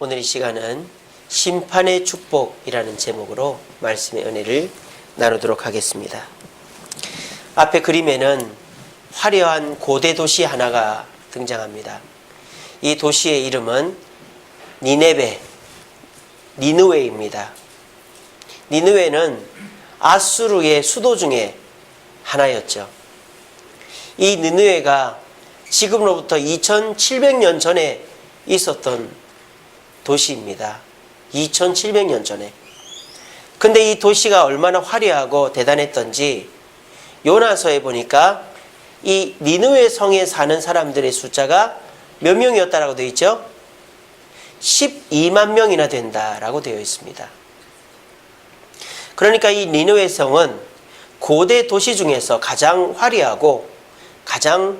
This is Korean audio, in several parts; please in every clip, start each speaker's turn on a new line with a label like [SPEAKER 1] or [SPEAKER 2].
[SPEAKER 1] 오늘 이 시간은 심판의 축복이라는 제목으로 말씀의 은혜를 나누도록 하겠습니다. 앞에 그림에는 화려한 고대 도시 하나가 등장합니다. 이 도시의 이름은 니느웨입니다. 니느웨는 아수르의 수도 중에 하나였죠. 이 니느웨가 지금으로부터 2700년 전에 있었던 도시입니다. 2700년 전에. 근데 이 도시가 얼마나 화려하고 대단했던지 요나서에 보니까 이 니느웨 성에 사는 사람들의 숫자가 몇 명이었다라고 되어 있죠? 12만 명이나 된다라고 되어 있습니다. 그러니까 이 니느웨 성은 고대 도시 중에서 가장 화려하고 가장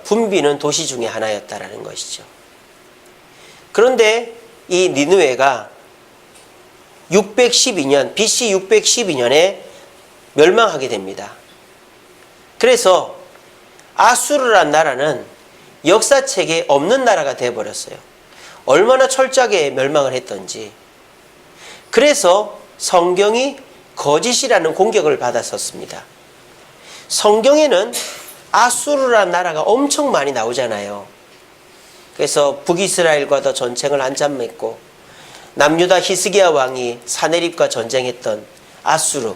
[SPEAKER 1] 붐비는 도시 중에 하나였다라는 것이죠. 그런데 이 니느웨가 612년, BC 612년에 멸망하게 됩니다. 그래서 아수르란 나라는 역사책에 없는 나라가 되어버렸어요. 얼마나 철저하게 멸망을 했던지. 그래서 성경이 거짓이라는 공격을 받았었습니다. 성경에는 아수르란 나라가 엄청 많이 나오잖아요. 그래서 북이스라엘과도 전쟁을 한참 맺고 남유다 히스기야 왕이 사네립과 전쟁했던 아수르.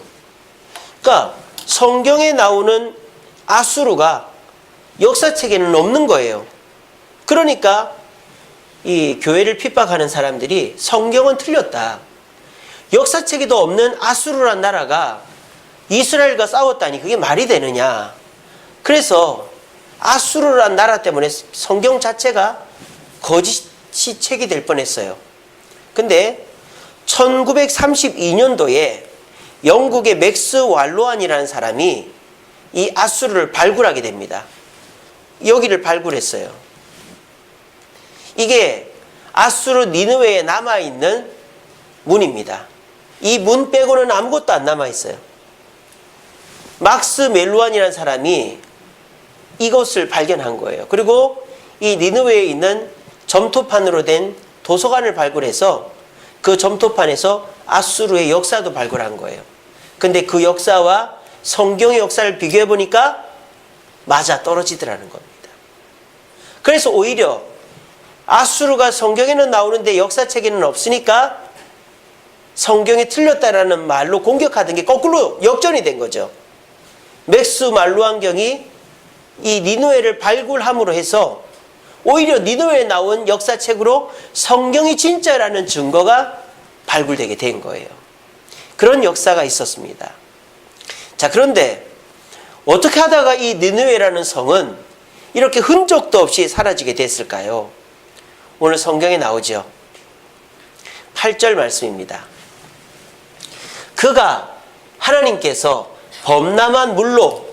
[SPEAKER 1] 그러니까 성경에 나오는 아수르가 역사책에는 없는 거예요. 그러니까 이 교회를 핍박하는 사람들이 성경은 틀렸다. 역사책에도 없는 아수르란 나라가 이스라엘과 싸웠다니 그게 말이 되느냐. 그래서 아수르란 나라 때문에 성경 자체가 거짓이 책이 될 뻔했어요. 근데 1932년도에 영국의 맥스 왈로안이라는 사람이 이 아수르를 발굴하게 됩니다. 여기를 발굴했어요. 이게 아수르 니느웨에 남아있는 문입니다. 이 문 빼고는 아무것도 안 남아있어요. 막스 멜루안이라는 사람이 이것을 발견한 거예요. 그리고 이 니느웨에 있는 점토판으로 된 도서관을 발굴해서 그 점토판에서 아수르의 역사도 발굴한 거예요. 근데 그 역사와 성경의 역사를 비교해 보니까 맞아 떨어지더라는 겁니다. 그래서 오히려 아수르가 성경에는 나오는데 역사책에는 없으니까 성경에 틀렸다라는 말로 공격하던 게 거꾸로 역전이 된 거죠. 맥스 말루안경이 이 니느웨를 발굴함으로 해서 오히려 니느웨에 나온 역사책으로 성경이 진짜라는 증거가 발굴되게 된 거예요. 그런 역사가 있었습니다. 자, 그런데 어떻게 하다가 이 니느웨라는 성은 이렇게 흔적도 없이 사라지게 됐을까요? 오늘 성경에 나오죠. 8절 말씀입니다. 그가 하나님께서 범람한 물로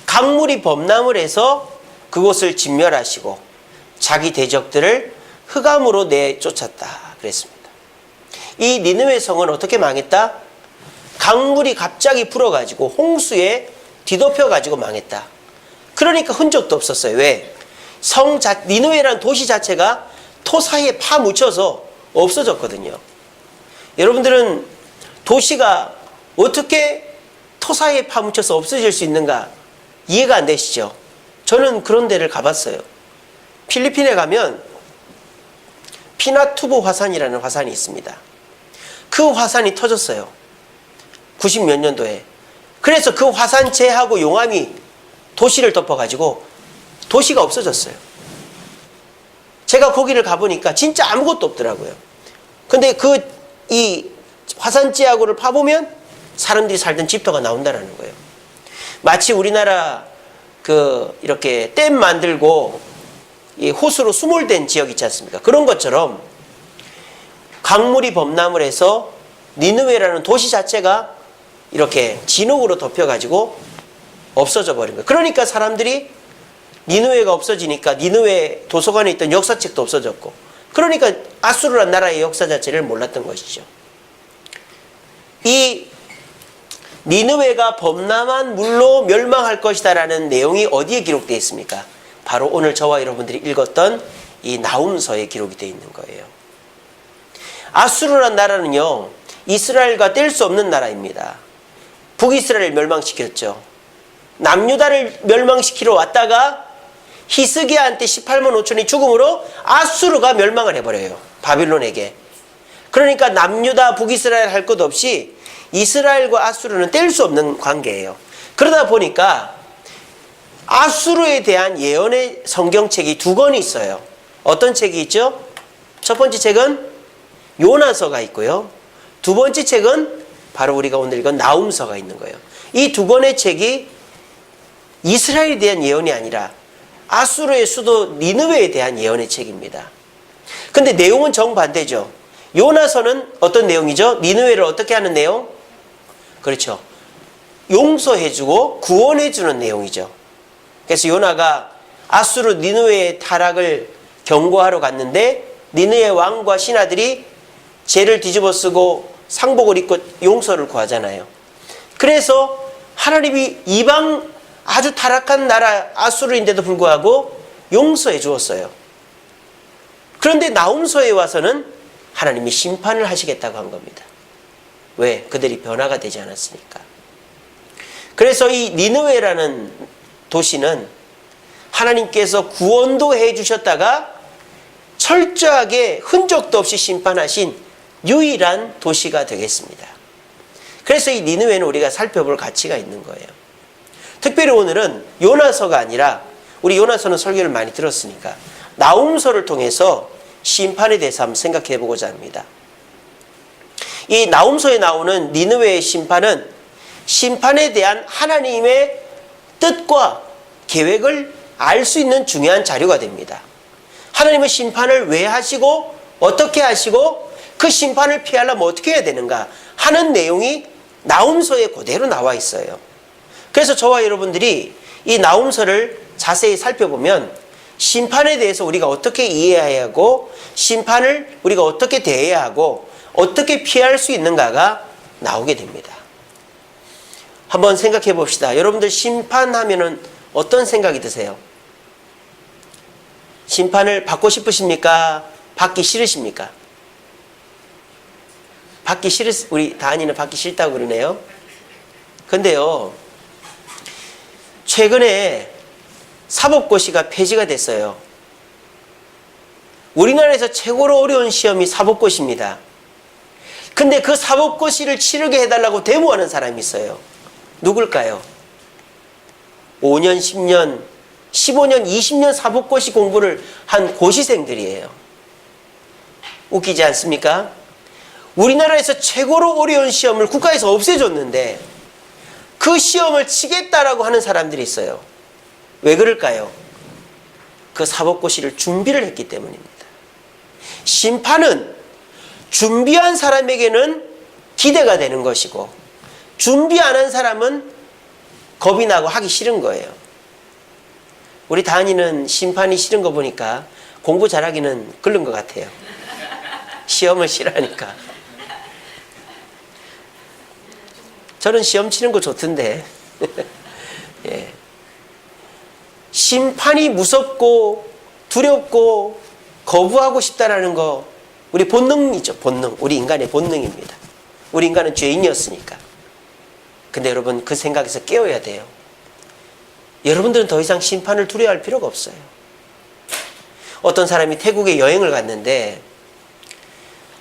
[SPEAKER 1] 강물이 범람을 해서 그곳을 진멸하시고 자기 대적들을 흑암으로 내쫓았다 그랬습니다. 이 니느웨 성은 어떻게 망했다? 강물이 갑자기 불어가지고 홍수에 뒤덮여가지고 망했다. 그러니까 흔적도 없었어요. 왜? 니느웨라는 도시 자체가 토 사이에 파묻혀서 없어졌거든요. 여러분들은 도시가 어떻게 토 사이에 파묻혀서 없어질 수 있는가 이해가 안 되시죠? 저는 그런 데를 가봤어요. 필리핀에 가면 피나투보 화산이라는 화산이 있습니다. 그 화산이 터졌어요. 90 몇 년도에. 그래서 그 화산재하고 용암이 도시를 덮어가지고 도시가 없어졌어요. 제가 거기를 가보니까 진짜 아무것도 없더라고요. 근데 이 화산재하고를 파보면 사람들이 살던 집터가 나온다는 거예요. 마치 우리나라 이렇게 댐 만들고 이 호수로 수몰된 지역 있지 않습니까? 그런 것처럼 강물이 범람을 해서 니느웨라는 도시 자체가 이렇게 진흙으로 덮여가지고 없어져 버린 거예요. 그러니까 사람들이 니느웨가 없어지니까 니느웨 도서관에 있던 역사책도 없어졌고, 그러니까 아수르란 나라의 역사 자체를 몰랐던 것이죠. 이 니느웨가 범람한 물로 멸망할 것이다 라는 내용이 어디에 기록되어 있습니까? 바로 오늘 저와 여러분들이 읽었던 이 나훔서에 기록이 되어 있는 거예요. 아수르란 나라는요, 이스라엘과 뗄 수 없는 나라입니다. 북이스라엘을 멸망시켰죠. 남유다를 멸망시키러 왔다가 히스기야한테 18만 5천이 죽음으로 아수르가 멸망을 해버려요. 바빌론에게. 그러니까 남유다 북이스라엘 할 것 없이 이스라엘과 아수르는 뗄 수 없는 관계예요. 그러다 보니까 아수르에 대한 예언의 성경책이 두 권이 있어요. 어떤 책이 있죠? 첫 번째 책은 요나서가 있고요. 두 번째 책은 바로 우리가 오늘 읽은 나훔서가 있는 거예요. 이 두 권의 책이 이스라엘에 대한 예언이 아니라 아수르의 수도 니느웨에 대한 예언의 책입니다. 근데 내용은 정반대죠. 요나서는 어떤 내용이죠? 니느웨를 어떻게 하는 내용? 그렇죠. 용서해주고 구원해주는 내용이죠. 그래서 요나가 아수르 니느웨의 타락을 경고하러 갔는데 니느웨 왕과 신하들이 죄를 뒤집어쓰고 상복을 입고 용서를 구하잖아요. 그래서 하나님이 이방 아주 타락한 나라 아수르인데도 불구하고 용서해 주었어요. 그런데 나훔서에 와서는 하나님이 심판을 하시겠다고 한 겁니다. 왜? 그들이 변화가 되지 않았으니까. 그래서 이 니느웨라는 도시는 하나님께서 구원도 해 주셨다가 철저하게 흔적도 없이 심판하신 유일한 도시가 되겠습니다. 그래서 이 니느웨는 우리가 살펴볼 가치가 있는 거예요. 특별히 오늘은 요나서가 아니라, 우리 요나서는 설교를 많이 들었으니까 나훔서를 통해서 심판에 대해서 한번 생각해 보고자 합니다. 이 나훔서에 나오는 니느웨의 심판은 심판에 대한 하나님의 뜻과 계획을 알 수 있는 중요한 자료가 됩니다. 하나님은 심판을 왜 하시고 어떻게 하시고 그 심판을 피하려면 어떻게 해야 되는가 하는 내용이 나훔서에 그대로 나와 있어요. 그래서 저와 여러분들이 이 나훔서를 자세히 살펴보면 심판에 대해서 우리가 어떻게 이해해야 하고 심판을 우리가 어떻게 대해야 하고 어떻게 피할 수 있는가가 나오게 됩니다. 한번 생각해 봅시다. 여러분들 심판하면은 어떤 생각이 드세요? 심판을 받고 싶으십니까? 받기 싫으십니까? 받기 우리 다한이는 받기 싫다고 그러네요. 근데요, 최근에 사법고시가 폐지가 됐어요. 우리나라에서 최고로 어려운 시험이 사법고시입니다. 근데 그 사법고시를 치르게 해달라고 데모하는 사람이 있어요. 누굴까요? 5년, 10년, 15년, 20년 사법고시 공부를 한 고시생들이에요. 웃기지 않습니까? 우리나라에서 최고로 어려운 시험을 국가에서 없애줬는데 그 시험을 치겠다라고 하는 사람들이 있어요. 왜 그럴까요? 그 사법고시를 준비를 했기 때문입니다. 심판은 준비한 사람에게는 기대가 되는 것이고 준비 안 한 사람은 겁이 나고 하기 싫은 거예요. 우리 다한이는 심판이 싫은 거 보니까 공부 잘하기는 그런 것 같아요. 시험을 싫어하니까. 저는 시험 치는 거 좋던데. 예. 심판이 무섭고 두렵고 거부하고 싶다라는 거 우리 본능이죠. 본능. 우리 인간의 본능입니다. 우리 인간은 죄인이었으니까. 근데 여러분 그 생각에서 깨어야 돼요. 여러분들은 더 이상 심판을 두려워할 필요가 없어요. 어떤 사람이 태국에 여행을 갔는데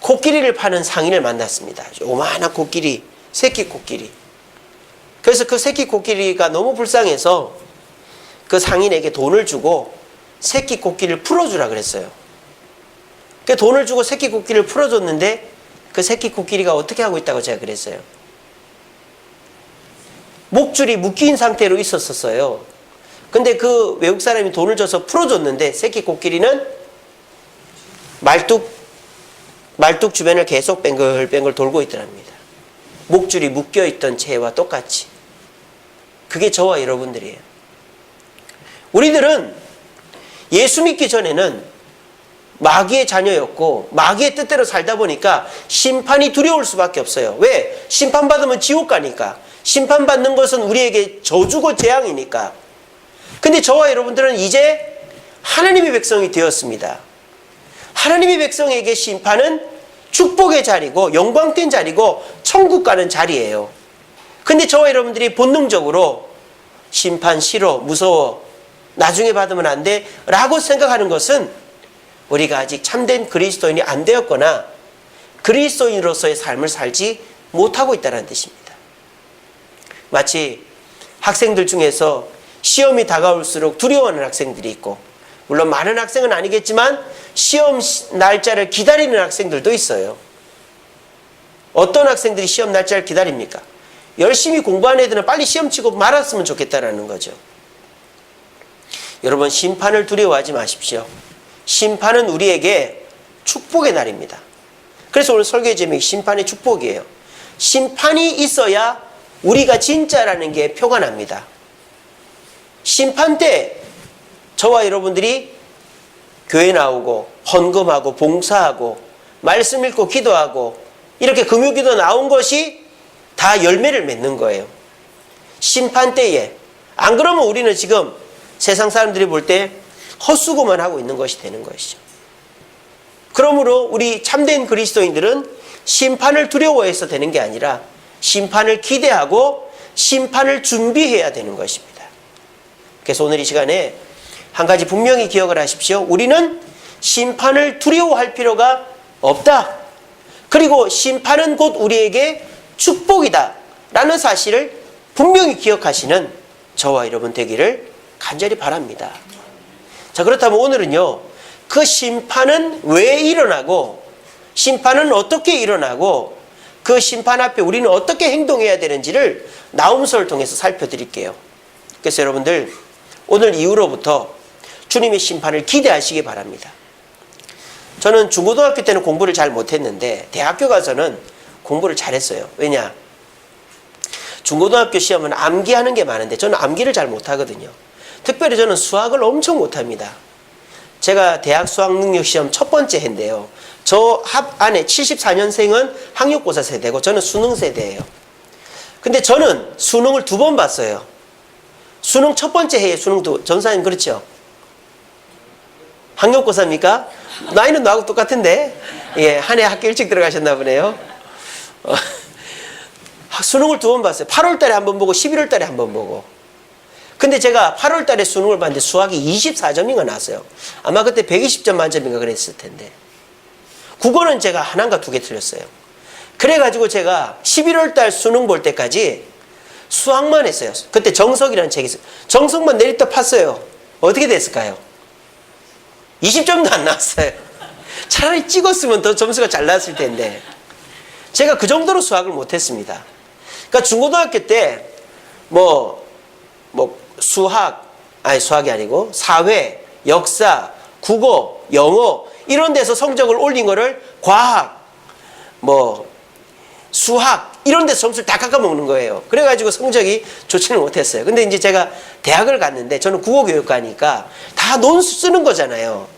[SPEAKER 1] 코끼리를 파는 상인을 만났습니다. 요만한 코끼리, 새끼 코끼리. 그래서 그 새끼 코끼리가 너무 불쌍해서 그 상인에게 돈을 주고 새끼 코끼리를 풀어주라 그랬어요. 그 돈을 주고 새끼 코끼리를 풀어줬는데 그 새끼 코끼리가 어떻게 하고 있다고 제가 그랬어요. 목줄이 묶인 상태로 있었어요. 근데 그 외국 사람이 돈을 줘서 풀어줬는데 새끼 코끼리는 말뚝 주변을 계속 뱅글뱅글 돌고 있더랍니다. 목줄이 묶여있던 채와 똑같이. 그게 저와 여러분들이에요. 우리들은 예수 믿기 전에는 마귀의 자녀였고 마귀의 뜻대로 살다 보니까 심판이 두려울 수밖에 없어요. 왜? 심판받으면 지옥 가니까. 심판받는 것은 우리에게 저주고 재앙이니까. 근데 저와 여러분들은 이제 하나님의 백성이 되었습니다. 하나님의 백성에게 심판은 축복의 자리고 영광된 자리고 천국 가는 자리예요. 근데 저와 여러분들이 본능적으로 심판 싫어, 무서워, 나중에 받으면 안 돼 라고 생각하는 것은 우리가 아직 참된 그리스도인이 안 되었거나 그리스도인으로서의 삶을 살지 못하고 있다는 뜻입니다. 마치 학생들 중에서 시험이 다가올수록 두려워하는 학생들이 있고, 물론 많은 학생은 아니겠지만 시험 날짜를 기다리는 학생들도 있어요. 어떤 학생들이 시험 날짜를 기다립니까? 열심히 공부한 애들은 빨리 시험 치고 말았으면 좋겠다라는 거죠. 여러분, 심판을 두려워하지 마십시오. 심판은 우리에게 축복의 날입니다. 그래서 오늘 설교의 제목이 심판의 축복이에요. 심판이 있어야 우리가 진짜라는 게 표가 납니다. 심판 때 저와 여러분들이 교회 나오고 헌금하고 봉사하고 말씀 읽고 기도하고 이렇게 금요기도 나온 것이 다 열매를 맺는 거예요. 심판 때에. 안 그러면 우리는 지금 세상 사람들이 볼 때 헛수고만 하고 있는 것이 되는 것이죠. 그러므로 우리 참된 그리스도인들은 심판을 두려워해서 되는 게 아니라 심판을 기대하고 심판을 준비해야 되는 것입니다. 그래서 오늘 이 시간에 한 가지 분명히 기억을 하십시오. 우리는 심판을 두려워할 필요가 없다. 그리고 심판은 곧 우리에게 축복이다 라는 사실을 분명히 기억하시는 저와 여러분 되기를 간절히 바랍니다. 자, 그렇다면 오늘은요, 그 심판은 왜 일어나고 심판은 어떻게 일어나고 그 심판 앞에 우리는 어떻게 행동해야 되는지를 나홈서를 통해서 살펴드릴게요. 그래서 여러분들 오늘 이후로부터 주님의 심판을 기대하시기 바랍니다. 저는 중고등학교 때는 공부를 잘 못했는데 대학교 가서는 공부를 잘했어요. 왜냐? 중고등학교 시험은 암기하는 게 많은데 저는 암기를 잘 못하거든요. 특별히 저는 수학을 엄청 못합니다. 제가 대학 수학능력시험 첫 번째 해인데요. 저 합 안에 74년생은 학력고사 세대고 저는 수능 세대예요. 근데 저는 수능을 2번 봤어요. 수능 첫 번째 해에 수능도, 전사님 그렇죠? 학력고사입니까? 나이는 나하고 똑같은데? 예, 한 해 학교 일찍 들어가셨나 보네요. 수능을 2번 봤어요. 8월 달에 한 번 보고 11월 달에 한 번 보고. 근데 제가 8월 달에 수능을 봤는데 수학이 24점인가 나왔어요. 아마 그때 120점 만점인가 그랬을 텐데. 국어는 제가 하나인가 2개 틀렸어요. 그래가지고 제가 11월 달 수능 볼 때까지 수학만 했어요. 그때 정석이라는 책이 있어요. 정석만 내리떠 팠어요. 어떻게 됐을까요? 20점도 안 나왔어요. 차라리 찍었으면 더 점수가 잘 나왔을 텐데. 제가 그 정도로 수학을 못했습니다. 그러니까 중고등학교 때 수학이 아니고 사회, 역사, 국어, 영어 이런 데서 성적을 올린 거를 과학, 수학 이런 데서 점수를 다 깎아먹는 거예요. 그래가지고 성적이 좋지는 못했어요. 근데 이제 제가 대학을 갔는데 저는 국어교육과니까 다 논술 쓰는 거잖아요.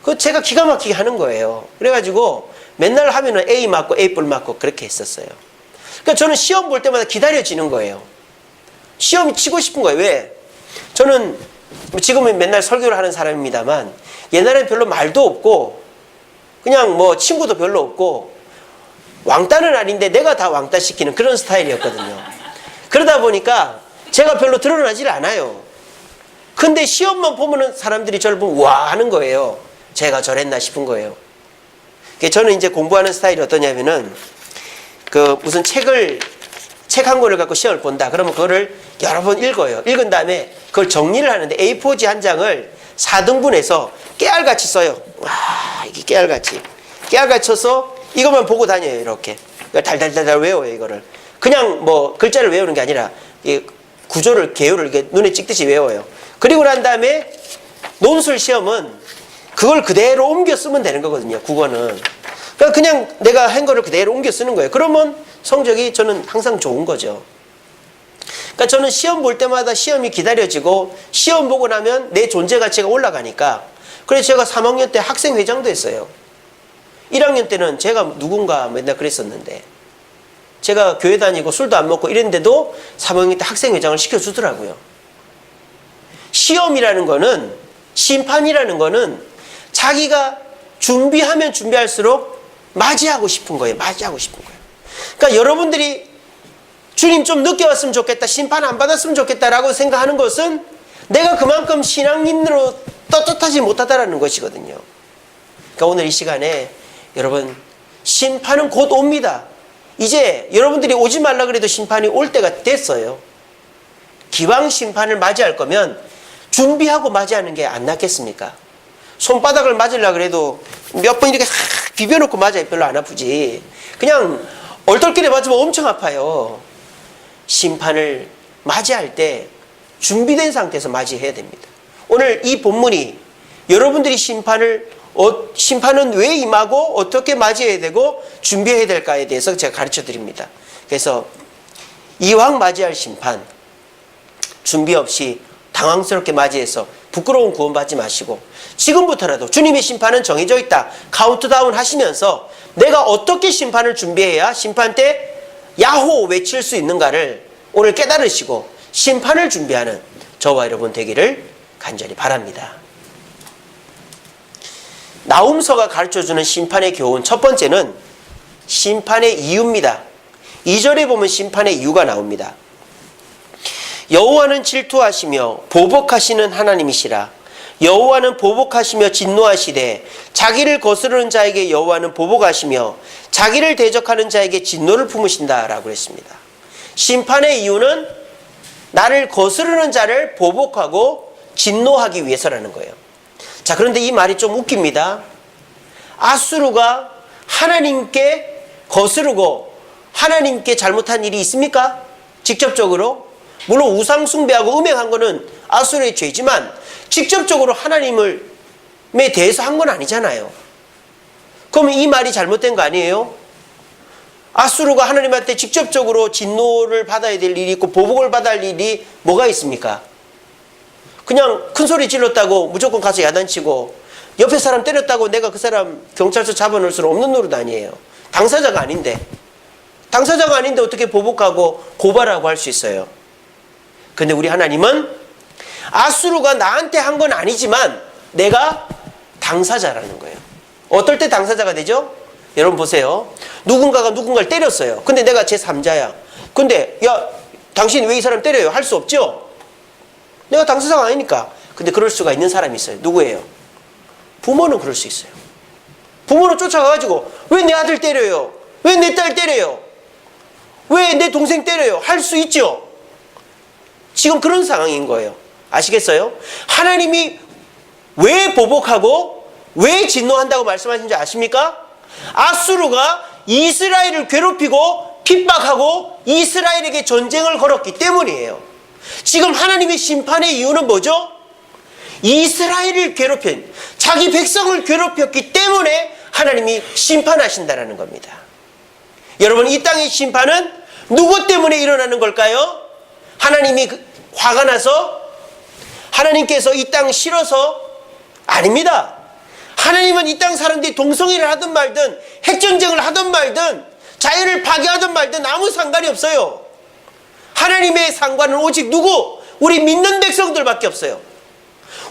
[SPEAKER 1] 그거 제가 기가 막히게 하는 거예요. 그래가지고 맨날 하면은 A 맞고 A 뿔 맞고 그렇게 했었어요. 그러니까 저는 시험 볼 때마다 기다려지는 거예요. 시험이 치고 싶은 거예요. 왜? 저는 지금은 맨날 설교를 하는 사람입니다만 옛날에는 별로 말도 없고 그냥 친구도 별로 없고 왕따는 아닌데 내가 다 왕따 시키는 그런 스타일이었거든요. 그러다 보니까 제가 별로 드러나질 않아요. 근데 시험만 보면은 사람들이 저를 보면 와 하는 거예요. 제가 저랬나 싶은 거예요. 저는 이제 공부하는 스타일이 어떠냐면은 무슨 책 한 권을 갖고 시험을 본다. 그러면 그거를 여러 번 읽어요. 읽은 다음에 그걸 정리를 하는데 A4지 한 장을 4등분해서 깨알같이 써요. 와, 이게 깨알같이 써서 이것만 보고 다녀요. 이렇게 달달달달 외워요. 이거를 그냥 글자를 외우는 게 아니라 이 구조를 개요를 이렇게 눈에 찍듯이 외워요. 그리고 난 다음에 논술 시험은 그걸 그대로 옮겨 쓰면 되는 거거든요. 국어는 그냥 내가 한 거를 그대로 옮겨 쓰는 거예요. 그러면 성적이 저는 항상 좋은 거죠. 그러니까 저는 시험 볼 때마다 시험이 기다려지고 시험 보고 나면 내 존재 가치가 올라가니까 그래서 제가 3학년 때 학생회장도 했어요. 1학년 때는 제가 누군가 맨날 그랬었는데 제가 교회 다니고 술도 안 먹고 이랬는데도 3학년 때 학생회장을 시켜주더라고요. 시험이라는 거는 심판이라는 거는 자기가 준비하면 준비할수록 맞이하고 싶은 거예요. 맞이하고 싶은 거예요. 그러니까 여러분들이 주님 좀 늦게 왔으면 좋겠다, 심판 안 받았으면 좋겠다라고 생각하는 것은 내가 그만큼 신앙인으로 떳떳하지 못하다라는 것이거든요. 그러니까 오늘 이 시간에 여러분, 심판은 곧 옵니다. 이제 여러분들이 오지 말라 그래도 심판이 올 때가 됐어요. 기왕 심판을 맞이할 거면 준비하고 맞이하는 게 안 낫겠습니까? 손바닥을 맞으려고 그래도 몇 번 이렇게 비벼놓고 맞아야 별로 안 아프지. 그냥 얼떨결에 맞으면 엄청 아파요. 심판을 맞이할 때 준비된 상태에서 맞이해야 됩니다. 오늘 이 본문이 여러분들이 심판은 왜 임하고 어떻게 맞이해야 되고 준비해야 될까에 대해서 제가 가르쳐 드립니다. 그래서 이왕 맞이할 심판, 준비 없이 당황스럽게 맞이해서 부끄러운 구원받지 마시고 지금부터라도 주님의 심판은 정해져 있다, 카운트다운 하시면서 내가 어떻게 심판을 준비해야 심판 때 야호 외칠 수 있는가를 오늘 깨달으시고 심판을 준비하는 저와 여러분 되기를 간절히 바랍니다. 나훔서가 가르쳐주는 심판의 교훈, 첫 번째는 심판의 이유입니다. 2절에 보면 심판의 이유가 나옵니다. 여호와는 질투하시며 보복하시는 하나님이시라. 여호와는 보복하시며 진노하시되 자기를 거스르는 자에게 여호와는 보복하시며 자기를 대적하는 자에게 진노를 품으신다라고 했습니다. 심판의 이유는 나를 거스르는 자를 보복하고 진노하기 위해서라는 거예요. 자, 그런데 이 말이 좀 웃깁니다. 아수르가 하나님께 거스르고 하나님께 잘못한 일이 있습니까? 직접적으로? 물론 우상 숭배하고 음행한 거는 아수르의 죄지만 직접적으로 하나님에 대해서 한 건 아니잖아요. 그러면 이 말이 잘못된 거 아니에요? 아수르가 하나님한테 직접적으로 진노를 받아야 될 일이 있고 보복을 받아야 할 일이 뭐가 있습니까? 그냥 큰 소리 질렀다고 무조건 가서 야단치고 옆에 사람 때렸다고 내가 그 사람 경찰서 잡아놓을 수는 없는 노릇 아니에요. 당사자가 아닌데 어떻게 보복하고 고발하고 할 수 있어요? 근데 우리 하나님은 아수르가 나한테 한 건 아니지만 내가 당사자라는 거예요. 어떨 때 당사자가 되죠? 여러분 보세요. 누군가가 누군가를 때렸어요. 근데 내가 제3자야. 근데 야, 당신이 왜 이 사람 때려요? 할 수 없죠? 내가 당사자가 아니니까. 근데 그럴 수가 있는 사람이 있어요. 누구예요? 부모는 그럴 수 있어요. 부모는 쫓아가가지고 왜 내 아들 때려요? 왜 내 딸 때려요? 왜 내 동생 때려요? 할 수 있죠? 지금 그런 상황인 거예요. 아시겠어요? 하나님이 왜 보복하고 왜 진노한다고 말씀하신지 아십니까? 아수르가 이스라엘을 괴롭히고 핍박하고 이스라엘에게 전쟁을 걸었기 때문이에요. 지금 하나님의 심판의 이유는 뭐죠? 이스라엘을 괴롭힌, 자기 백성을 괴롭혔기 때문에 하나님이 심판하신다는 겁니다. 여러분, 이 땅의 심판은 누구 때문에 일어나는 걸까요? 하나님이 화가 나서? 하나님께서 이 땅 싫어서? 아닙니다. 하나님은 이 땅 사람들이 동성애를 하든 말든 핵전쟁을 하든 말든 자연을 파괴하든 말든 아무 상관이 없어요. 하나님의 상관은 오직 누구? 우리 믿는 백성들밖에 없어요.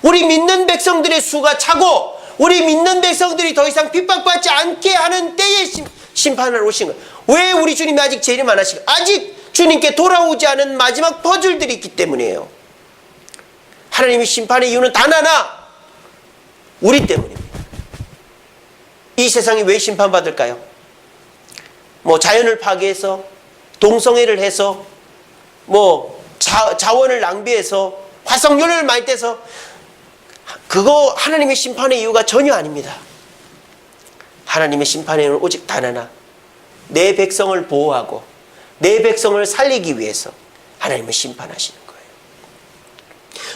[SPEAKER 1] 우리 믿는 백성들의 수가 차고 우리 믿는 백성들이 더 이상 핍박받지 않게 하는 때에 심판을 오신 거예요. 왜 우리 주님이 아직 재림 안 하시고 아직 주님께 돌아오지 않은 마지막 퍼즐들이 있기 때문이에요. 하나님의 심판의 이유는 단 하나, 우리 때문입니다. 이 세상이 왜 심판받을까요? 뭐 자연을 파괴해서, 동성애를 해서, 뭐 자원을 낭비해서, 화석연료를 많이 떼서, 그거 하나님의 심판의 이유가 전혀 아닙니다. 하나님의 심판의 이유는 오직 단 하나, 내 백성을 보호하고 내 백성을 살리기 위해서 하나님은 심판하시는 거예요.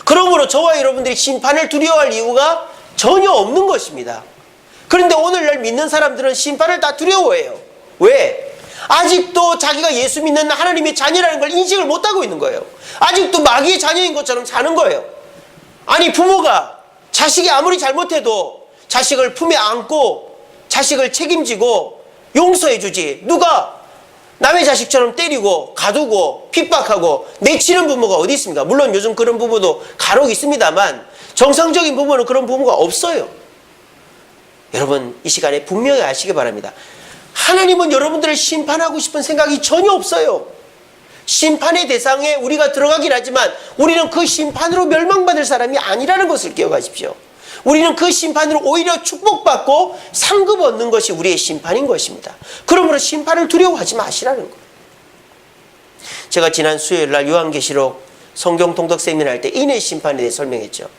[SPEAKER 1] 그러므로 저와 여러분들이 심판을 두려워할 이유가 전혀 없는 것입니다. 그런데 오늘날 믿는 사람들은 심판을 다 두려워해요. 왜? 아직도 자기가 예수 믿는 하나님의 자녀라는 걸 인식을 못하고 있는 거예요. 아직도 마귀의 자녀인 것처럼 사는 거예요. 아니, 부모가 자식이 아무리 잘못해도 자식을 품에 안고 자식을 책임지고 용서해주지, 누가 남의 자식처럼 때리고 가두고 핍박하고 내치는 부모가 어디 있습니까? 물론 요즘 그런 부모도 간혹 있습니다만 정상적인 부모는 그런 부모가 없어요. 여러분 이 시간에 분명히 아시기 바랍니다. 하나님은 여러분들을 심판하고 싶은 생각이 전혀 없어요. 심판의 대상에 우리가 들어가긴 하지만 우리는 그 심판으로 멸망받을 사람이 아니라는 것을 기억하십시오. 우리는 그 심판으로 오히려 축복받고 상급 얻는 것이 우리의 심판인 것입니다. 그러므로 심판을 두려워하지 마시라는 거예요. 제가 지난 수요일 날 요한계시록 성경 통독 세미나 할 때 인의 심판에 대해 설명했죠.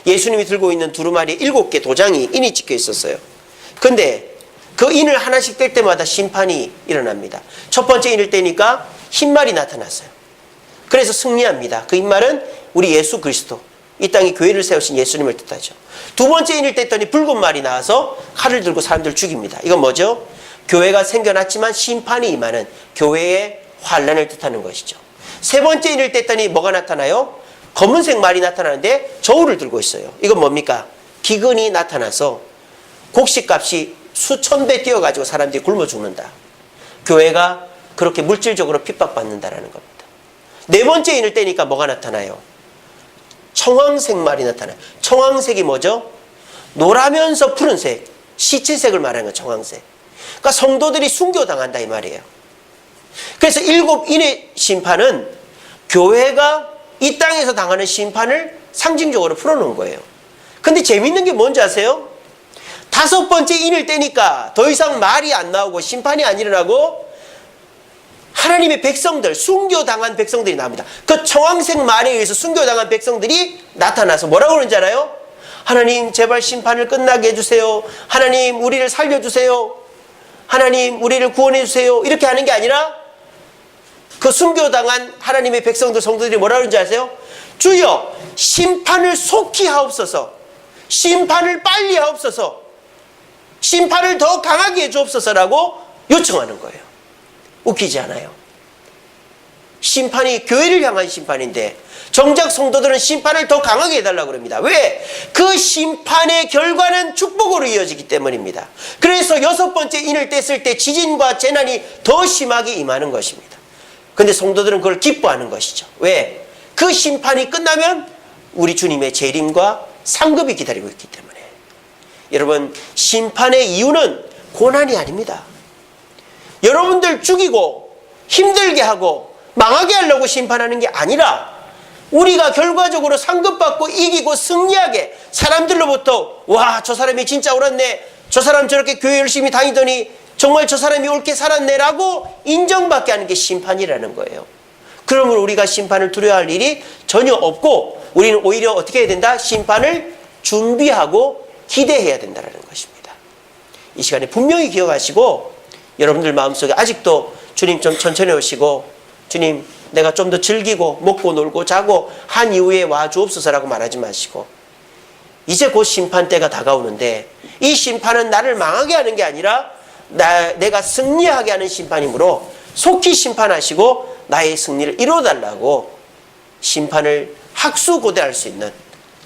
[SPEAKER 1] 예수님이 들고 있는 두루마리에 7개 도장이 인이 찍혀 있었어요. 근데 그 인을 하나씩 뗄 때마다 심판이 일어납니다. 첫 번째 인을 떼니까 흰말이 나타났어요. 그래서 승리합니다. 그 흰말은 우리 예수 그리스도, 이 땅에 교회를 세우신 예수님을 뜻하죠. 두 번째 인을 뗐더니 붉은 말이 나와서 칼을 들고 사람들을 죽입니다. 이건 뭐죠? 교회가 생겨났지만 심판이 임하는 교회의 환란을 뜻하는 것이죠. 세 번째 인을 뗐더니 뭐가 나타나요? 검은색 말이 나타나는데 저울을 들고 있어요. 이건 뭡니까? 기근이 나타나서 곡식값이 수천 배 뛰어가지고 사람들이 굶어 죽는다. 교회가 그렇게 물질적으로 핍박받는다라는 겁니다. 네 번째 인을 떼니까 뭐가 나타나요? 청황색 말이 나타나요. 청황색이 뭐죠? 노라면서 푸른색, 시칠색을 말하는 거 청황색. 그러니까 성도들이 순교당한다 이 말이에요. 그래서 7인의 심판은 교회가 이 땅에서 당하는 심판을 상징적으로 풀어놓은 거예요. 근데 재밌는 게 뭔지 아세요? 5번째 인을 떼니까 더 이상 말이 안 나오고 심판이 안 일어나고 하나님의 백성들, 순교당한 백성들이 나옵니다. 그 청황색 말에 의해서 순교당한 백성들이 나타나서 뭐라고 그러는지 알아요? 하나님 제발 심판을 끝나게 해주세요. 하나님 우리를 살려주세요. 하나님 우리를 구원해주세요. 이렇게 하는 게 아니라 그 순교당한 하나님의 백성들, 성도들이 뭐라고 그러는지 아세요? 주여 심판을 속히 하옵소서. 심판을 빨리 하옵소서. 심판을 더 강하게 해주옵소서라고 요청하는 거예요. 웃기지 않아요? 심판이 교회를 향한 심판인데 정작 성도들은 심판을 더 강하게 해달라고 합니다. 왜? 그 심판의 결과는 축복으로 이어지기 때문입니다. 그래서 6번째 인을 뗐을 때 지진과 재난이 더 심하게 임하는 것입니다. 근데 성도들은 그걸 기뻐하는 것이죠. 왜? 그 심판이 끝나면 우리 주님의 재림과 상급이 기다리고 있기 때문에. 여러분 심판의 이유는 고난이 아닙니다. 여러분들 죽이고 힘들게 하고 망하게 하려고 심판하는 게 아니라 우리가 결과적으로 상급받고 이기고 승리하게 사람들로부터 와, 저 사람이 진짜 옳았네. 저 사람 저렇게 교회 열심히 다니더니 정말 저 사람이 옳게 살았네 라고 인정받게 하는 게 심판이라는 거예요. 그러면 우리가 심판을 두려워할 일이 전혀 없고 우리는 오히려 어떻게 해야 된다? 심판을 준비하고 기대해야 된다는 것입니다. 이 시간에 분명히 기억하시고 여러분들 마음속에 아직도 주님 좀 천천히 오시고 주님 내가 좀 더 즐기고 먹고 놀고 자고 한 이후에 와 주옵소서라고 말하지 마시고 이제 곧 심판 때가 다가오는데 이 심판은 나를 망하게 하는 게 아니라 내가 승리하게 하는 심판이므로 속히 심판하시고 나의 승리를 이루어달라고 심판을 학수고대할 수 있는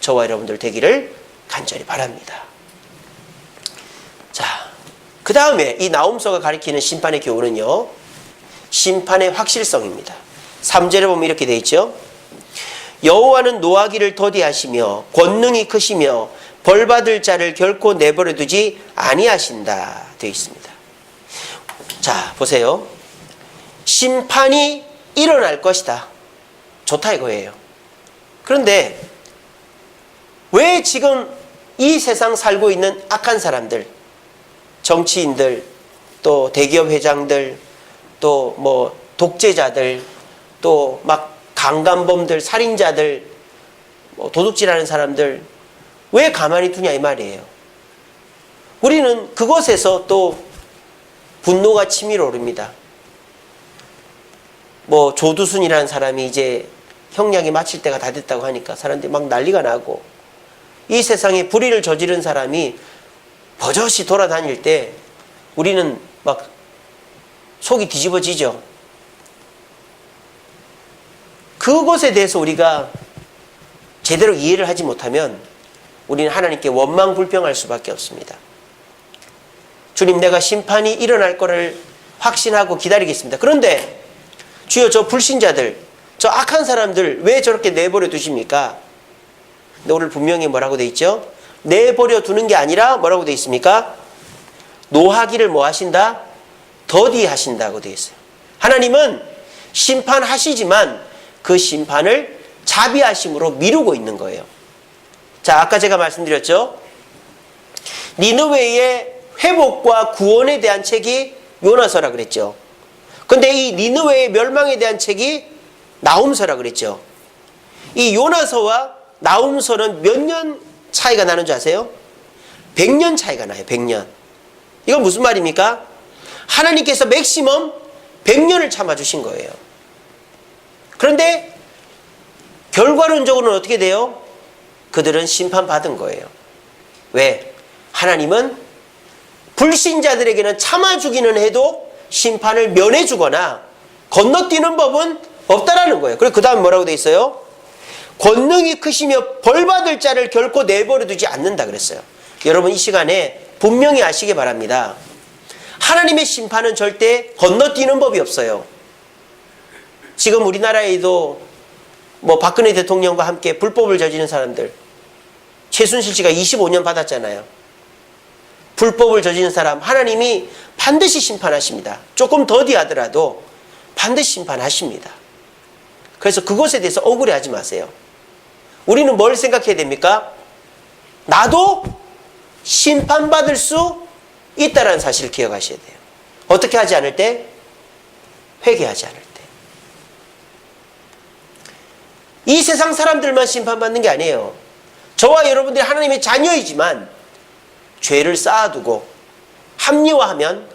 [SPEAKER 1] 저와 여러분들 되기를 간절히 바랍니다. 자, 그 다음에 이 나홈서가 가리키는 심판의 교훈은요, 심판의 확실성입니다. 3절에 보면 이렇게 되어 있죠. 여호와는 노하기를 더디하시며 권능이 크시며 벌받을 자를 결코 내버려 두지 아니하신다 되어 있습니다. 자, 보세요. 심판이 일어날 것이다. 좋다 이거예요. 그런데 왜 지금 이 세상 살고 있는 악한 사람들, 정치인들, 또 대기업 회장들, 또 뭐 독재자들, 또 막 강간범들, 살인자들, 뭐 도둑질하는 사람들 왜 가만히 두냐 이 말이에요. 우리는 그것에서 또 분노가 치밀어 오릅니다. 뭐 조두순이라는 사람이 이제 형량이 마칠 때가 다 됐다고 하니까 사람들이 막 난리가 나고 이 세상에 불의를 저지른 사람이 버젓이 돌아다닐 때 우리는 막 속이 뒤집어지죠. 그것에 대해서 우리가 제대로 이해를 하지 못하면 우리는 하나님께 원망불평할 수밖에 없습니다. 주님, 내가 심판이 일어날 거를 확신하고 기다리겠습니다. 그런데 주여, 저 불신자들, 저 악한 사람들 왜 저렇게 내버려 두십니까? 근데 오늘 분명히 뭐라고 돼 있죠? 내버려 두는 게 아니라 뭐라고 되어 있습니까? 노하기를 뭐 하신다? 더디하신다고 되어 있어요. 하나님은 심판하시지만 그 심판을 자비하심으로 미루고 있는 거예요. 자, 아까 제가 말씀드렸죠. 니느웨의 회복과 구원에 대한 책이 요나서라 그랬죠. 근데 이 니느웨의 멸망에 대한 책이 나훔서라 그랬죠. 이 요나서와 나훔서는 몇 년 차이가 나는 줄 아세요? 100년 차이가 나요. 100년. 이건 무슨 말입니까? 하나님께서 맥시멈 100년을 참아주신 거예요. 그런데 결과론적으로는 어떻게 돼요? 그들은 심판받은 거예요. 왜? 하나님은 불신자들에게는 참아주기는 해도 심판을 면해주거나 건너뛰는 법은 없다라는 거예요. 그리고 그 다음에 뭐라고 돼 있어요? 권능이 크시며 벌받을 자를 결코 내버려 두지 않는다 그랬어요. 여러분 이 시간에 분명히 아시기 바랍니다. 하나님의 심판은 절대 건너뛰는 법이 없어요. 지금 우리나라에도 뭐 박근혜 대통령과 함께 불법을 저지른 사람들, 최순실 씨가 25년 받았잖아요. 불법을 저지른 사람 하나님이 반드시 심판하십니다. 조금 더디하더라도 반드시 심판하십니다. 그래서 그것에 대해서 억울해하지 마세요. 우리는 뭘 생각해야 됩니까? 나도 심판받을 수 있다는 사실을 기억하셔야 돼요. 어떻게 하지 않을 때? 회개하지 않을 때. 이 세상 사람들만 심판받는 게 아니에요. 저와 여러분들이 하나님의 자녀이지만 죄를 쌓아두고 합리화하면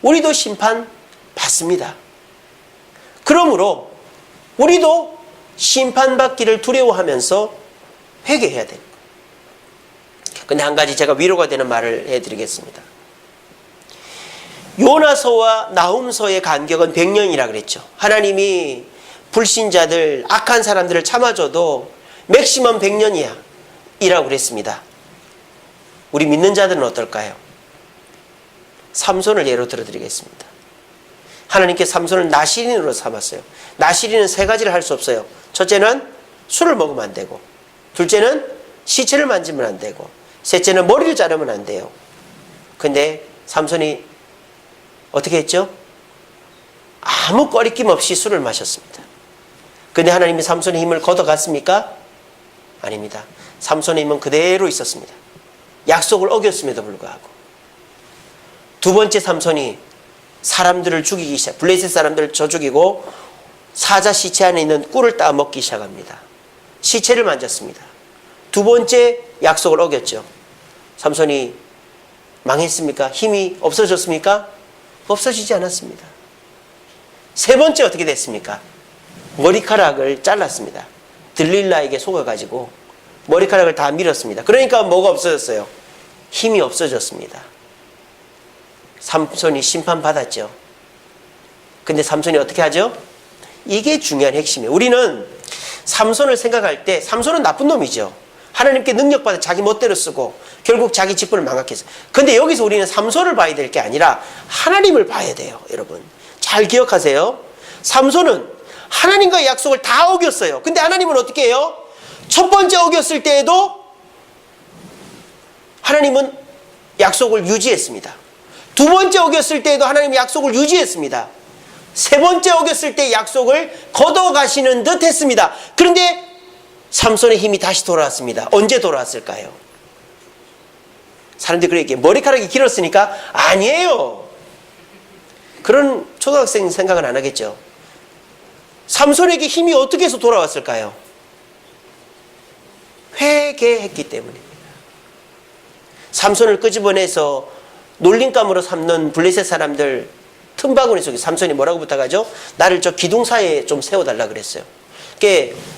[SPEAKER 1] 우리도 심판받습니다. 그러므로 우리도 심판받기를 두려워하면서 회개해야 됩니다. 근데 한 가지 제가 위로가 되는 말을 해드리겠습니다. 요나서와 나훔서의 간격은 100년이라 그랬죠. 하나님이 불신자들, 악한 사람들을 참아줘도 맥시멈 100년이야 이라고 그랬습니다. 우리 믿는 자들은 어떨까요? 삼손을 예로 들어드리겠습니다. 하나님께 삼손을 나시린으로 삼았어요. 나시린은 세 가지를 할 수 없어요. 첫째는 술을 먹으면 안 되고, 둘째는 시체를 만지면 안 되고, 셋째는 머리를 자르면 안 돼요. 근데 삼손이 어떻게 했죠? 아무 꺼리낌 없이 술을 마셨습니다. 근데 하나님이 삼손의 힘을 걷어갔습니까? 아닙니다. 삼손의 힘은 그대로 있었습니다. 약속을 어겼음에도 불구하고. 두 번째 삼손이 사람들을 죽이기 시작, 블레셋 사람들을 저 죽이고 사자 시체 안에 있는 꿀을 따 먹기 시작합니다. 시체를 만졌습니다. 두 번째 약속을 어겼죠. 삼손이 망했습니까? 힘이 없어졌습니까? 없어지지 않았습니다. 세 번째 어떻게 됐습니까? 머리카락을 잘랐습니다. 들릴라에게 속아가지고 머리카락을 다 밀었습니다. 그러니까 뭐가 없어졌어요? 힘이 없어졌습니다. 삼손이 심판받았죠. 근데 삼손이 어떻게 하죠? 이게 중요한 핵심이에요. 우리는 삼손을 생각할 때 삼손은 나쁜 놈이죠. 하나님께 능력받아 자기 멋대로 쓰고 결국 자기 직분을 망각했어요. 근데 여기서 우리는 삼손을 봐야 될 게 아니라 하나님을 봐야 돼요. 여러분 잘 기억하세요. 삼손은 하나님과의 약속을 다 어겼어요. 근데 하나님은 어떻게 해요? 첫 번째 어겼을 때에도 하나님은 약속을 유지했습니다. 두 번째 어겼을 때에도 하나님은 약속을 유지했습니다. 세 번째 어겼을 때 약속을 걷어가시는 듯 했습니다. 그런데 삼손의 힘이 다시 돌아왔습니다. 언제 돌아왔을까요? 사람들이 그렇게 머리카락이 길었으니까 아니에요. 그런 초등학생 생각은 안 하겠죠. 삼손에게 힘이 어떻게 해서 돌아왔을까요? 회개했기 때문입니다. 삼손을 끄집어내서 놀림감으로 삼는 블레셋 사람들 틈바구니 속에 삼손이 뭐라고 부탁하죠? 나를 저 기둥 사이에 좀 세워달라 그랬어요.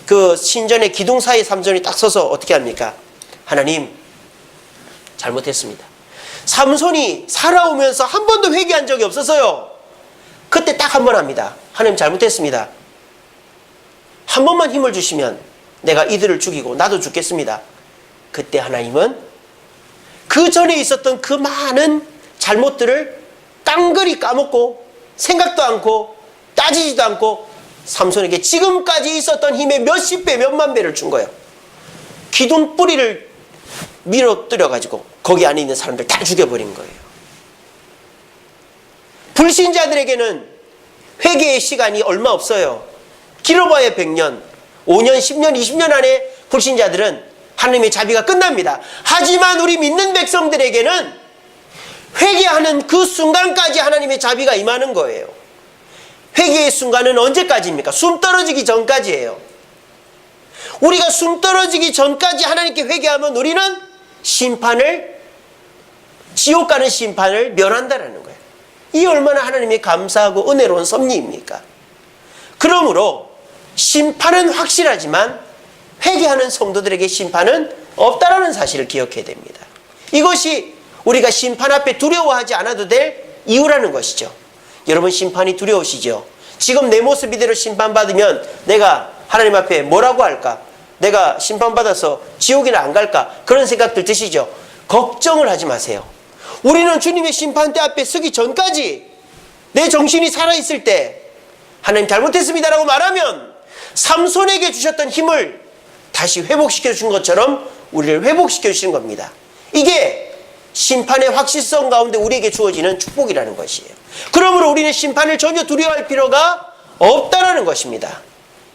[SPEAKER 1] 그 신전의 기둥 사이에 삼손이 딱 서서 어떻게 합니까? 하나님 잘못했습니다. 삼손이 살아오면서 한 번도 회개한 적이 없었어요. 그때 딱 한 번 합니다. 하나님 잘못했습니다. 한 번만 힘을 주시면 내가 이들을 죽이고 나도 죽겠습니다. 그때 하나님은 그 전에 있었던 그 많은 잘못들을 깡그리 까먹고 생각도 않고 따지지도 않고 삼손에게 지금까지 있었던 힘의 몇십 배 몇만 배를 준 거예요. 기둥 뿌리를 밀어뜨려가지고 거기 안에 있는 사람들 다 죽여버린 거예요. 불신자들에게는 회개의 시간이 얼마 없어요. 길어봐야 100년, 5년, 10년, 20년 안에 불신자들은 하나님의 자비가 끝납니다. 하지만 우리 믿는 백성들에게는 회개하는 그 순간까지 하나님의 자비가 임하는 거예요. 회개의 순간은 언제까지입니까? 숨 떨어지기 전까지예요. 우리가 숨 떨어지기 전까지 하나님께 회개하면 우리는 심판을, 지옥 가는 심판을 면한다는 거예요. 이 얼마나 하나님의 감사하고 은혜로운 섭리입니까? 그러므로 심판은 확실하지만 회개하는 성도들에게 심판은 없다라는 사실을 기억해야 됩니다. 이것이 우리가 심판 앞에 두려워하지 않아도 될 이유라는 것이죠. 여러분, 심판이 두려우시죠? 지금 내 모습 이대로 심판받으면 내가 하나님 앞에 뭐라고 할까? 내가 심판받아서 지옥이나 안 갈까? 그런 생각들 드시죠? 걱정을 하지 마세요. 우리는 주님의 심판대 앞에 서기 전까지 내 정신이 살아있을 때 하나님 잘못했습니다라고 말하면 삼손에게 주셨던 힘을 다시 회복시켜 준 것처럼 우리를 회복시켜 주시는 겁니다. 이게 심판의 확실성 가운데 우리에게 주어지는 축복이라는 것이에요. 그러므로 우리는 심판을 전혀 두려워할 필요가 없다라는 것입니다.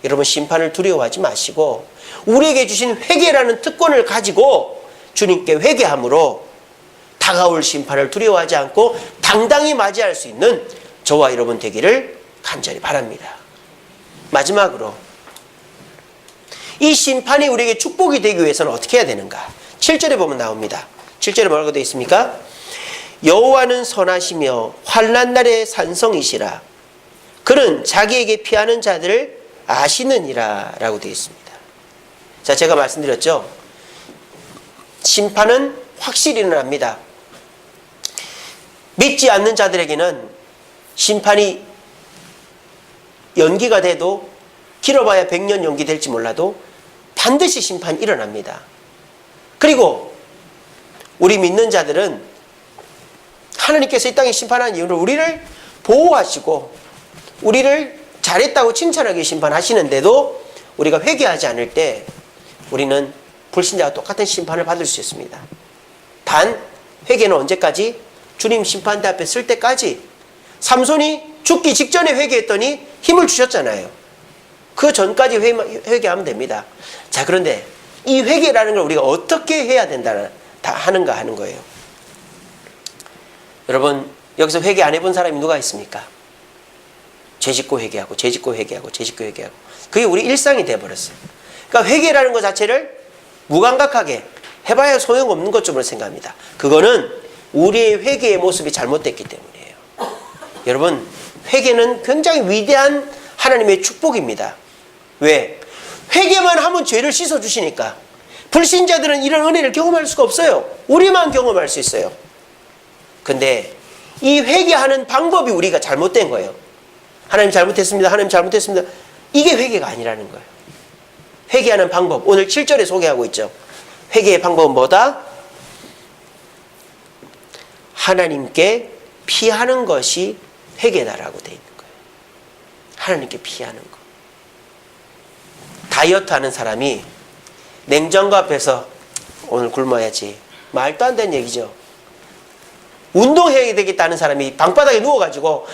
[SPEAKER 1] 여러분, 심판을 두려워하지 마시고 우리에게 주신 회개라는 특권을 가지고 주님께 회개함으로 다가올 심판을 두려워하지 않고 당당히 맞이할 수 있는 저와 여러분 되기를 간절히 바랍니다. 마지막으로 이 심판이 우리에게 축복이 되기 위해서는 어떻게 해야 되는가? 7절에 보면 나옵니다. 7절에 뭐라고 되어 있습니까? 여호와는 선하시며 환난 날의 산성이시라. 그는 자기에게 피하는 자들을 아시느니라 라고 되어 있습니다. 자, 제가 말씀드렸죠. 심판은 확실히 일어납니다. 믿지 않는 자들에게는 심판이 연기가 돼도 길어봐야 100년 연기될지 몰라도 반드시 심판이 일어납니다. 그리고 우리 믿는 자들은 하나님께서 이 땅에 심판한 이유로 우리를 보호하시고 우리를 잘했다고 칭찬하게 심판하시는데도 우리가 회개하지 않을 때 우리는 불신자와 똑같은 심판을 받을 수 있습니다. 단 회개는 언제까지? 주님 심판대 앞에 설 때까지. 삼손이 죽기 직전에 회개했더니 힘을 주셨잖아요. 그 전까지 회개하면 됩니다. 자, 그런데 이 회개라는 걸 우리가 어떻게 해야 하는가 하는 거예요. 여러분, 여기서 회개 안 해본 사람이 누가 있습니까? 죄 짓고 회개하고 죄 짓고 회개하고 죄 짓고 회개하고, 그게 우리 일상이 돼버렸어요. 그러니까 회개라는 것 자체를 무감각하게 해봐야 소용없는 것쯤으로 생각합니다. 그거는 우리의 회개의 모습이 잘못됐기 때문이에요. 여러분, 회개는 굉장히 위대한 하나님의 축복입니다. 왜? 회개만 하면 죄를 씻어주시니까. 불신자들은 이런 은혜를 경험할 수가 없어요. 우리만 경험할 수 있어요. 근데 이 회개하는 방법이 우리가 잘못된 거예요. 하나님 잘못했습니다. 하나님 잘못했습니다. 이게 회개가 아니라는 거예요. 회개하는 방법, 오늘 7절에 소개하고 있죠. 회개의 방법은 뭐다? 하나님께 피하는 것이 회개다라고 되어 있는 거예요. 하나님께 피하는 거. 다이어트 하는 사람이 냉장고 앞에서 오늘 굶어야지, 말도 안 되는 얘기죠. 운동해야 되겠다는 사람이 방바닥에 누워가지고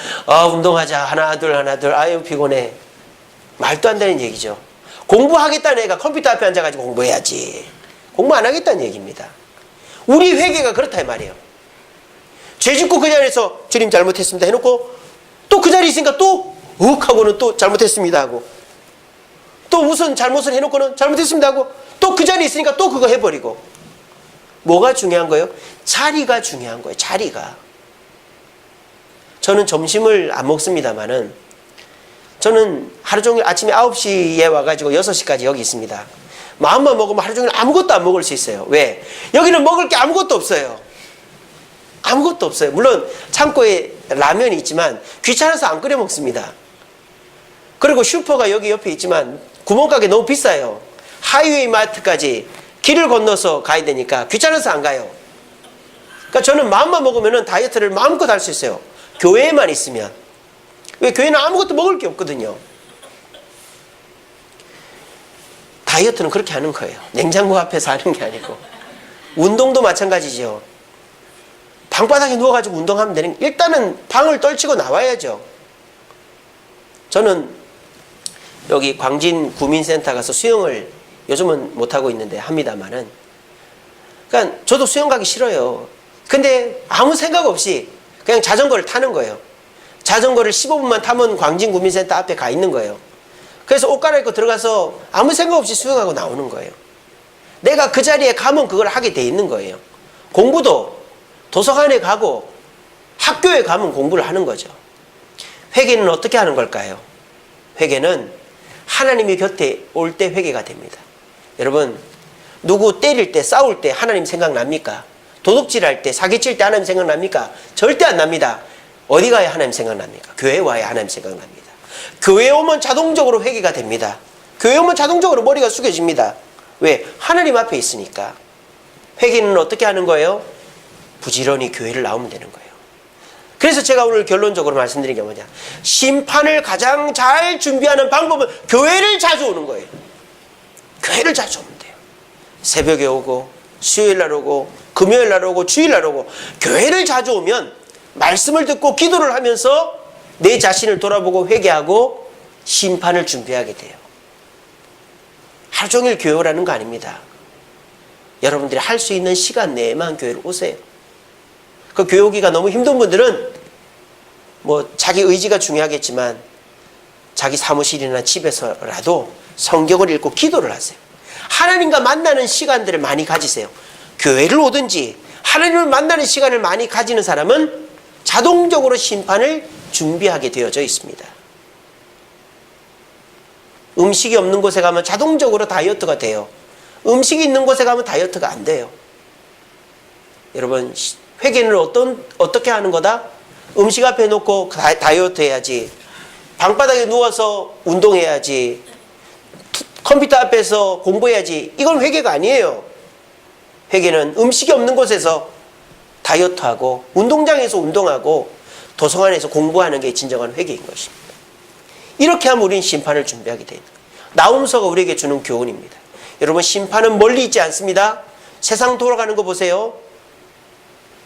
[SPEAKER 1] 운동하자, 하나 둘 아유 피곤해, 말도 안 되는 얘기죠. 공부하겠다는 애가 컴퓨터 앞에 앉아가지고 공부해야지, 공부 안 하겠다는 얘기입니다. 우리 회개가 그렇다 이 말이에요. 죄 짓고 그 자리에서 주님 잘못했습니다 해놓고 또 그 자리에 있으니까 또 하고는 또 잘못했습니다 하고, 또 무슨 잘못을 해놓고는 잘못했습니다 하고, 또 그 자리에 있으니까 또 그거 해버리고. 뭐가 중요한 거예요? 자리가 중요한 거예요. 자리가. 저는 점심을 안 먹습니다만은 저는 하루 종일 아침에 9시에 와가지고 6시까지 여기 있습니다. 마음만 먹으면 하루 종일 아무것도 안 먹을 수 있어요. 왜? 여기는 먹을 게 아무것도 없어요. 아무것도 없어요. 물론 창고에 라면이 있지만 귀찮아서 안 끓여 먹습니다. 그리고 슈퍼가 여기 옆에 있지만 구멍가게 너무 비싸요. 하이웨이 마트까지 길을 건너서 가야 되니까 귀찮아서 안 가요. 그러니까 저는 마음만 먹으면 다이어트를 마음껏 할 수 있어요. 교회에만 있으면. 왜? 교회는 아무것도 먹을 게 없거든요. 다이어트는 그렇게 하는 거예요. 냉장고 앞에서 하는 게 아니고 운동도 마찬가지죠. 방바닥에 누워가지고 운동하면 되는, 일단은 방을 떨치고 나와야죠. 저는 여기 광진 구민센터 가서 수영을 요즘은 못하고 있는데 합니다만은, 그러니까 저도 수영 가기 싫어요. 근데 아무 생각 없이 그냥 자전거를 타는 거예요. 자전거를 15분만 타면 광진 구민센터 앞에 가 있는 거예요. 그래서 옷 갈아입고 들어가서 아무 생각 없이 수영하고 나오는 거예요. 내가 그 자리에 가면 그걸 하게 돼 있는 거예요. 공부도 도서관에 가고 학교에 가면 공부를 하는 거죠. 회개는 어떻게 하는 걸까요? 회개는 하나님이 곁에 올 때 회개가 됩니다. 여러분, 누구 때릴 때, 싸울 때 하나님 생각납니까? 도둑질할 때, 사기칠 때 하나님 생각납니까? 절대 안 납니다. 어디 가야 하나님 생각납니까? 교회 와야 하나님 생각납니다. 교회 오면 자동적으로 회개가 됩니다. 교회 오면 자동적으로 머리가 숙여집니다. 왜? 하나님 앞에 있으니까. 회개는 어떻게 하는 거예요? 부지런히 교회를 나오면 되는 거예요. 그래서 제가 오늘 결론적으로 말씀드린 게 뭐냐, 심판을 가장 잘 준비하는 방법은 교회를 자주 오는 거예요. 교회를 자주 오면 돼요. 새벽에 오고 수요일날 오고 금요일날 오고 주일날 오고, 교회를 자주 오면 말씀을 듣고 기도를 하면서 내 자신을 돌아보고 회개하고 심판을 준비하게 돼요. 하루 종일 교회 오라는 거 아닙니다. 여러분들이 할 수 있는 시간 내에만 교회를 오세요. 그 교회 오기가 너무 힘든 분들은 뭐 자기 의지가 중요하겠지만 자기 사무실이나 집에서라도 성경을 읽고 기도를 하세요. 하나님과 만나는 시간들을 많이 가지세요. 교회를 오든지 하나님을 만나는 시간을 많이 가지는 사람은 자동적으로 심판을 준비하게 되어져 있습니다. 음식이 없는 곳에 가면 자동적으로 다이어트가 돼요. 음식이 있는 곳에 가면 다이어트가 안 돼요. 여러분, 회개는 어떻게 하는 거다? 음식 앞에 놓고 다이어트 해야지, 방바닥에 누워서 운동해야지, 컴퓨터 앞에서 공부해야지, 이건 회개가 아니에요. 회개는 음식이 없는 곳에서 다이어트하고 운동장에서 운동하고 도서관에서 공부하는 게 진정한 회개인 것입니다. 이렇게 하면 우리는 심판을 준비하게 됩니다. 나훔서가 우리에게 주는 교훈입니다. 여러분, 심판은 멀리 있지 않습니다. 세상 돌아가는 거 보세요.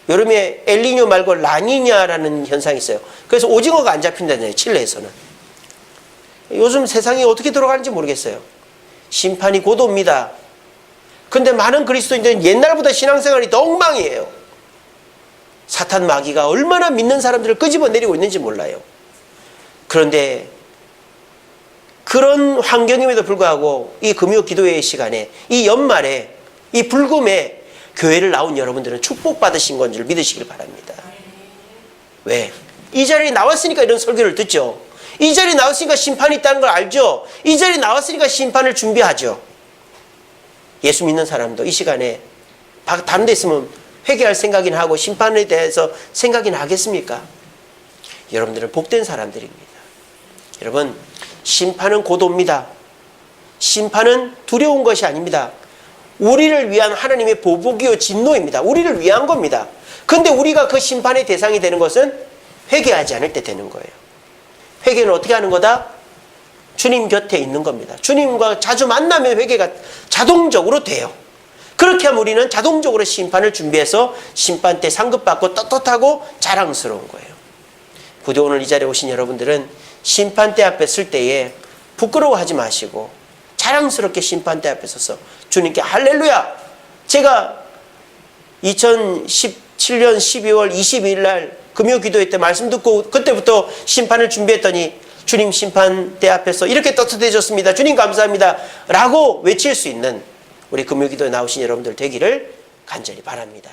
[SPEAKER 1] 여름에 엘니뇨 말고 라니냐라는 현상이 있어요. 그래서 오징어가 안 잡힌다잖아요, 칠레에서는. 요즘 세상이 어떻게 돌아가는지 모르겠어요. 심판이 곧 옵니다. 근데 많은 그리스도인들은 옛날보다 신앙생활이 더 엉망이에요. 사탄 마귀가 얼마나 믿는 사람들을 끄집어내리고 있는지 몰라요. 그런데 그런 환경임에도 불구하고 이 금요 기도회의 시간에, 이 연말에, 이 불금에 교회를 나온 여러분들은 축복받으신 건 줄 믿으시길 바랍니다. 왜? 이 자리에 나왔으니까 이런 설교를 듣죠. 이 자리에 나왔으니까 심판이 있다는 걸 알죠. 이 자리에 나왔으니까 심판을 준비하죠. 예수 믿는 사람도 이 시간에 다른 데 있으면 회개할 생각이나 하고 심판에 대해서 생각이나 하겠습니까? 여러분들은 복된 사람들입니다. 여러분, 심판은 곧 옵니다. 심판은 두려운 것이 아닙니다. 우리를 위한 하나님의 보복이요 진노입니다. 우리를 위한 겁니다. 그런데 우리가 그 심판의 대상이 되는 것은 회개하지 않을 때 되는 거예요. 회개는 어떻게 하는 거다? 주님 곁에 있는 겁니다. 주님과 자주 만나면 회개가 자동적으로 돼요. 그렇게 하면 우리는 자동적으로 심판을 준비해서 심판 때 상급받고 떳떳하고 자랑스러운 거예요. 부디 오늘 이 자리에 오신 여러분들은 심판대 앞에 설 때에 부끄러워하지 마시고 자랑스럽게 심판대 앞에 서서 주님께 할렐루야! 제가 2017년 12월 22일 날 금요 기도회 때 말씀 듣고 그때부터 심판을 준비했더니 주님 심판대 앞에서 이렇게 떳떳해졌습니다. 주님 감사합니다. 라고 외칠 수 있는 우리 금요 기도에 나오신 여러분들 되기를 간절히 바랍니다.